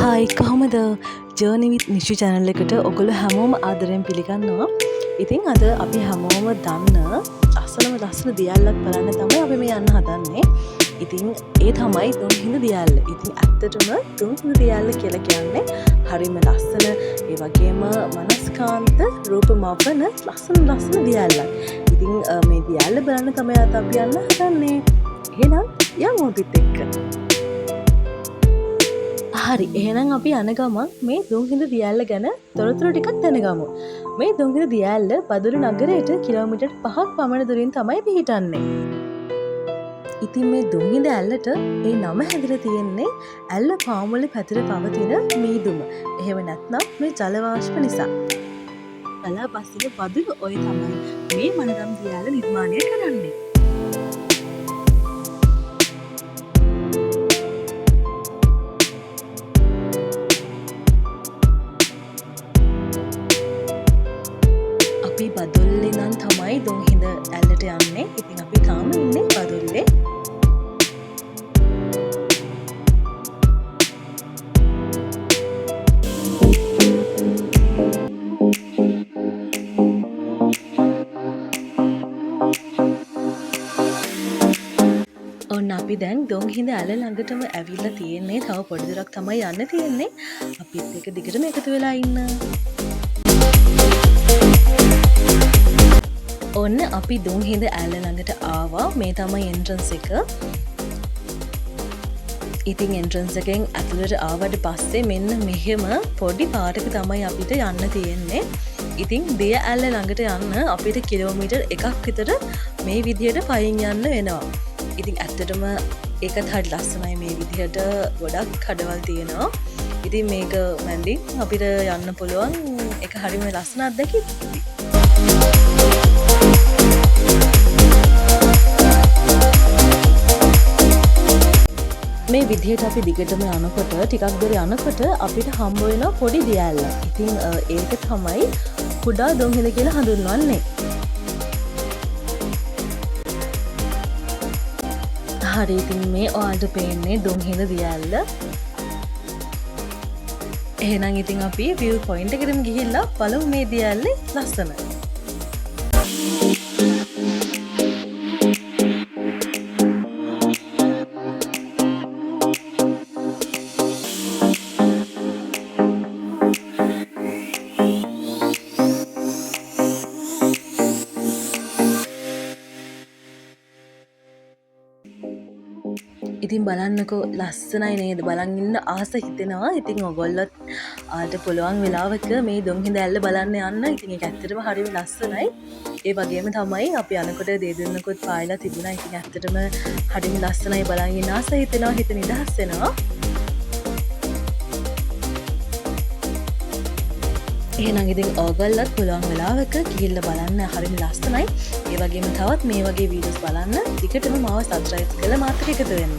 Hi කොහොමද journey විත් නිෂු channel එකට ඔගොල්ලෝ හැමෝම ආදරයෙන් පිළිගන්නවා. ඉතින් අද අපි හැමෝම දන්න ලස්සන දියැලක් බලන්න තමයි අපි මේ යන්න හදන්නේ. ඉතින් ඒ තමයි දුම්හිඳ දියැල්ල. ඉතින් ඇත්තටම දුම්හිඳ දියැල්ල කියලා කියන්නේ හරිම ලස්සන ඒ වගේම මනස්කාන්ත රූප මවන ලස්සන දියැලක්. ඉතින් මේ දියැල්ල බලන්න තමයි අද අපි යන්න හදන්නේ. එහෙනම් යමු අපිත් එක්ක. හරි එහෙනම් අපි යන ගමන් මේ දුම්හිඳ දියැල්ල ගැන තොරතුරු ටිකක් දැනගමු. මේ දුම්හිඳ දියැල්ල බදුල්ල නගරයට කිලෝමීටර් 5ක් පමණ දුරින් තමයි පිහිටන්නේ. ඉතින් මේ දුම්හිඳ ඇල්ලට ඒ නම හැදිලා තියෙන්නේ ඇල්ල පාමුල පැතිර පවතින මීදුම. එහෙම නැත්නම් මේ ජල වාෂ්ප නිසා. බලා බස්සින බදුළු ඔය තමයි මේ මනරම් දියැල්ල නිර්මාණය කරන්නේ. බදුල්ලේ නම් තමයි දුම්හිඳ ඇල්ලට යන්නේ. ඉතින් අපි තාම ඉන්නේ බදුල්ලේ. ඔන්න අපි දැන් දුම්හිඳ ඇල්ල ළඟටම ඇවිල්ලා තියෙන්නේ. තව පොඩි දුරක් තමයි යන්න තියෙන්නේ. අපිත් එක දිගටම එකතු වෙලා ඉන්න. ඔන්න අපි දුම්හිඳ ඇල්ල ළඟට ආවා. මේ තමයි එන්ට්‍රන්ස් එක. ඉතින් එන්ට්‍රන්ස් එකෙන් ඇතුළට ආවට පස්සේ මෙන්න මෙහෙම පොඩි පාරක තමයි අපිට යන්න තියෙන්නේ. ඉතින් දිය ඇල්ල ළඟට යන්න අපිට කිලෝමීටර් 1ක් විතර මේ විදිහට පයින් යන්න වෙනවා. ඉතින් ඇත්තටම ඒකත් හරි ලස්සනයි. මේ විදිහට ගොඩක් කඩවල් තියෙනවා. ඉතින් මේක මැදින් අපිට යන්න පුළුවන්. ඒක හරිම ලස්සන අත්දැකීමක්. මේ විදිහට අපි දිගටම යනකොට ටිකක් දුර යනකොට අපිට හම්බ වෙන පොඩි දියැල්ල. ඉතින් ඒක තමයි කුඩා දුම්හිඳ කියලා හඳුන්වන්නේ. හරි ඉතින් මේ ඔයාලට පේන්නේ දුම්හිඳ දියැල්ල. එහෙනම් ඉතින් අපි view point එකටම ගිහිල්ලා බලමු මේ දියැල්ලේ ලස්සන. ඉතින් බලන්නකෝ ලස්සනයි නේද? බලන් ඉන්න ආස හිතෙනවා. ඉතින් ඔයගොල්ලොත් ආට පුළුවන් වෙලාවක මේ දුම්හිඳ ඇල්ල බලන්න යන්න. ඉතින් ඒක ඇත්තටම හරිම ලස්සනයි. ඒ වගේම තමයි අපි යනකොට දෙදුන්නකොත් පායලා තිබුණා. ඉතින් ඇත්තටම හරිම ලස්සනයි. බලන් ඉන්න ආස හිතෙනවා. හිත නිදහස් වෙනවා. එහෙනම් ඉතින් ඔයගොල්ලොත් පුළුවන් වෙලාවක ගිහිල්ලා බලන්න. හරිම ලස්සනයි. ඒ වගේම තවත් මේ වගේ වීඩියෝස් බලන්න දිගටම මාව සබ්ස්ක්‍රයිබ් කරලා මාත් එක්ක එකතු වෙන්න.